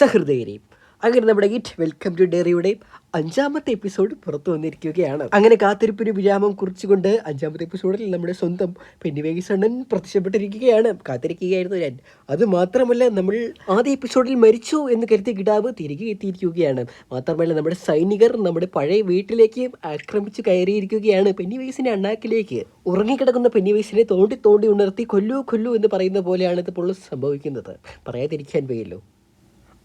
സഹൃദയരെയും. അങ്ങനെ നമ്മുടെ git welcome to ഡയറിയുടെ 5ാമത്തെ episode പുറത്തു വന്നിരിക്കുകയാണ്. അങ്ങനെ കാത്തിരിപ്പിന് വിരാമം കുറിച്ചുകൊണ്ട് 5ാമത്തെ എപ്പിസോഡിൽ നമ്മുടെ സ്വന്തം പെന്നിവേസ് അണ്ണൻ പ്രത്യക്ഷപ്പെട്ടിരിക്കുകയാണ്. കാത്തിരിക്കുകയായിരുന്നു ഞാൻ. അത് മാത്രമല്ല, നമ്മൾ ആദ്യ എപ്പിസോഡിൽ മരിച്ചു എന്ന് കരുതിയ കിടാവ് തിരികെ എത്തിയിരിക്കുകയാണ്. മാത്രമല്ല, നമ്മുടെ സൈനികർ നമ്മുടെ പഴയ വീട്ടിലേക്ക് ആക്രമിച്ച് കയറിയിരിക്കുകയാണ്. പെന്നിവേസിന്റെ അണ്ണാക്കിലേക്ക് ഉറങ്ങിക്കിടക്കുന്ന പെന്നിവേസിനെ തോണ്ടി തോണ്ടി ഉണർത്തി കൊല്ലൂ കൊല്ലൂ എന്ന് പറയുന്ന പോലെയാണ് ഇതിപ്പോൾ സംഭവിക്കുന്നത്. പറയാതിരിക്കാൻ വയ്യല്ലോ.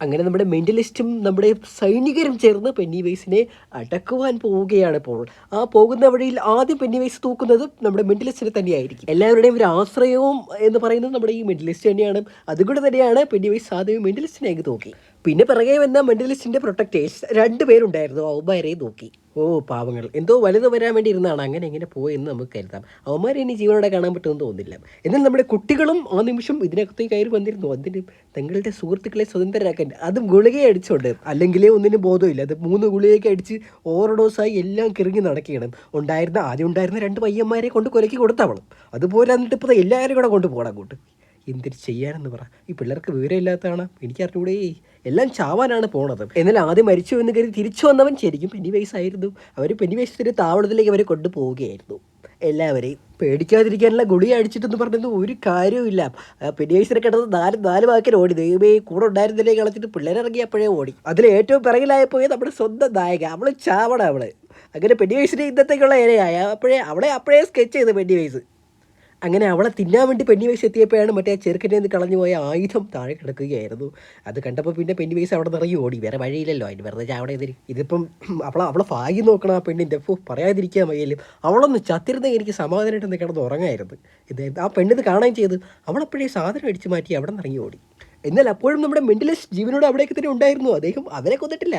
അങ്ങനെ നമ്മുടെ മെൻ്റലിസ്റ്റും നമ്മുടെ സൈനികരും ചേർന്ന് പെന്നിവേസിനെ അടക്കുവാൻ പോവുകയാണ്. ഇപ്പോൾ ആ പോകുന്ന വഴിയിൽ ആദ്യം പെന്നിവേസ് തൂക്കുന്നത് നമ്മുടെ മെൻ്റലിസ്റ്റിനെ തന്നെയായിരിക്കും. എല്ലാവരുടെയും ഒരു ആശ്രയവും എന്ന് പറയുന്നത് നമ്മുടെ ഈ മെൻ്റലിസ്റ്റ് തന്നെയാണ്. അതുകൊണ്ട് തന്നെയാണ് പെന്നിവേസ് ആദ്യം മെൻ്റലിസ്റ്റിനെ അങ്ങ് തൂക്കി. പിന്നെ പിറകെ വന്ന മെൻ്റലിസ്റ്റിൻ്റെ പ്രൊട്ടക്ടേഴ്സ് 2 പേരുണ്ടായിരുന്നു. അവന്മാരെയും നോക്കി. ഓ പാവങ്ങൾ, എന്തോ വലുത് വരാൻ വേണ്ടി ഇരുന്നാണ് അങ്ങനെ എങ്ങനെ പോയെന്ന് നമുക്ക് കരുതാം. അവന്മാരെ ഇനി ജീവനോടെ കാണാൻ പറ്റുമെന്ന് തോന്നുന്നില്ല. എന്നാൽ നമ്മുടെ കുട്ടികളും ആ നിമിഷം ഇതിനകത്തേക്ക് കയറി വന്നിരുന്നു. അതിന് തങ്ങളുടെ സുഹൃത്തുക്കളെ സ്വതന്ത്രരാക്കാൻ, അതും ഗുളികയെ അടിച്ചുകൊണ്ട്. അല്ലെങ്കിലേ ഒന്നിനും ബോധമില്ല. അത് 3 ഗുളികയൊക്കെ അടിച്ച് ഓവർഡോസായി എല്ലാം കിറങ്ങി നടക്കുകയാണ്. ആദ്യം ഉണ്ടായിരുന്ന 2 പയ്യന്മാരെ കൊണ്ട് കൊലക്കി കൊടുത്തവളും. അതുപോലെ എന്നിട്ട് ഇപ്പോൾ എല്ലാവരും കൂടെ കൊണ്ടുപോകണം അങ്ങോട്ട്. എന്തിന് ചെയ്യാനെന്ന് പറ. ഈ പിള്ളേർക്ക് വിവരമില്ലാത്തതാണ്. എനിക്കറിഞ്ഞൂടെ, എല്ലാം ചാവാനാണ് പോണത്. എന്നാൽ ആദ്യം മരിച്ചു എന്ന് കരുതി തിരിച്ചു വന്നവൻ ശരിക്കും പെന്നിവേസ് ആയിരുന്നു. അവർ പെന്നിവേസിൻ്റെ താവളത്തിലേക്ക് അവരെ കൊണ്ടുപോവുകയായിരുന്നു. എല്ലാവരെയും പേടിക്കാതിരിക്കാനുള്ള ഗുളിക അടിച്ചിട്ടെന്ന് പറഞ്ഞത് ഒരു കാര്യവുമില്ല. പെന്നിവേസിനെ കിടന്ന് 4 വാക്കിന് ഓടി. ദൈവമേ, കൂടെ ഉണ്ടായിരുന്നില്ലേ കളച്ചിട്ട് പിള്ളേരിറങ്ങി അപ്പോഴേ ഓടി. അതിൽ ഏറ്റവും പിറകിലായപ്പോയി നമ്മുടെ സ്വന്തം നായക. അവൾ ചാവണം അവള്. അങ്ങനെ പെന്നിവേസിന് ഇന്നത്തേക്കുള്ള ഇരയായ അപ്പോഴേ സ്കെച്ച് ചെയ്ത് പെന്നിവേസ്. അങ്ങനെ അവളെ തിന്നാൻ വേണ്ടി പെന്നിവേസ് എത്തിയപ്പോഴാണ് മറ്റേ ആ ചെറുക്കൻ്റെ നിന്ന് കളഞ്ഞു പോയ ആയുധം താഴെ കിടക്കുകയായിരുന്നു. അത് കണ്ടപ്പോൾ പിന്നെ പെന്നിവേസ് അവിടെ നിറങ്ങി ഓടി. വേറെ വഴിയില്ലല്ലോ, അതിന് വെറുതെ ചാവണ ഇതിപ്പം അവളെ ഭാഗ്യം നോക്കണം ആ പെണ്ണിൻ്റെ. ഇപ്പോൾ പറയാതിരിക്കാൻ വയ്യല്ലോ. അവളൊന്ന് ചത്തിരുന്നെങ്കിൽ എനിക്ക് സമാധാനമായിട്ട് കിടന്ന് ഉറങ്ങായിരുന്നു. ആ പെണ്ണിത് കാണുകയും ചെയ്ത് അവളപ്പോഴേ സാധനം അടിച്ചു മാറ്റി അവിടെ നിറങ്ങി ഓടി. എന്നാൽ അപ്പോഴും നമ്മുടെ മെൻ്റലിസ്റ്റ് ജീവനോട് അവിടേക്ക് തന്നെ ഉണ്ടായിരുന്നു. അദ്ദേഹം അവരെ കൊന്നിട്ടില്ല.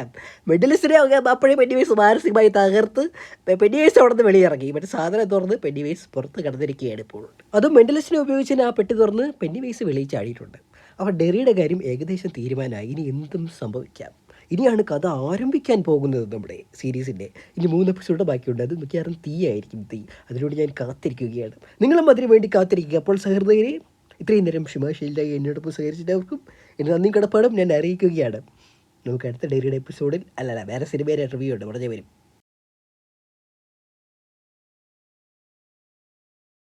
മെൻ്റലിസ്റ്റിനെ അപ്പോഴേ പെന്നിവേസ് മാനസികമായി തകർത്ത് പെന്നിവേസ് അവിടെ നിന്ന് വെളിയിറങ്ങി. മറ്റേ സാധനം തുറന്ന് പെന്നിവേസ് പുറത്ത് കിടന്നിരിക്കുകയാണ് ഇപ്പോൾ. അതും മെൻ്റലിസ്റ്റിനെ ഉപയോഗിച്ച് ആ പെട്ടി തുറന്ന് പെന്നിവേസ് വെളിയിൽ ചാടിയിട്ടുണ്ട്. അപ്പോൾ ഡെറിയുടെ കാര്യം ഏകദേശം തീരുമാനമായി. ഇനി എന്തും സംഭവിക്കാം. ഇനിയാണ് കഥ ആരംഭിക്കാൻ പോകുന്നത് നമ്മുടെ സീരീസിൻ്റെ. ഇനി 3 എപ്പിസോഡ് ബാക്കിയുണ്ട്. അത് മിക്കവാറും തീയായിരിക്കും. അതിലൂടെ ഞാൻ കാത്തിരിക്കുകയാണ്. നിങ്ങളും അതിനു വേണ്ടി കാത്തിരിക്കുക. അപ്പോൾ സഹൃദയരെ, ഇത്രയും നേരം ഷിമാശീലായി എന്നോടൊപ്പം സഹകരിച്ചിട്ടവർക്കും എൻ്റെ നന്ദി കടപ്പാടും ഞാൻ അറിയിക്കുകയാണ്. നമുക്ക് അടുത്ത ഡെറിയുടെ എപ്പിസോഡിൽ വേറെ സിനിമയുടെ റിവ്യൂ ഉണ്ട്, വളരെ വരും.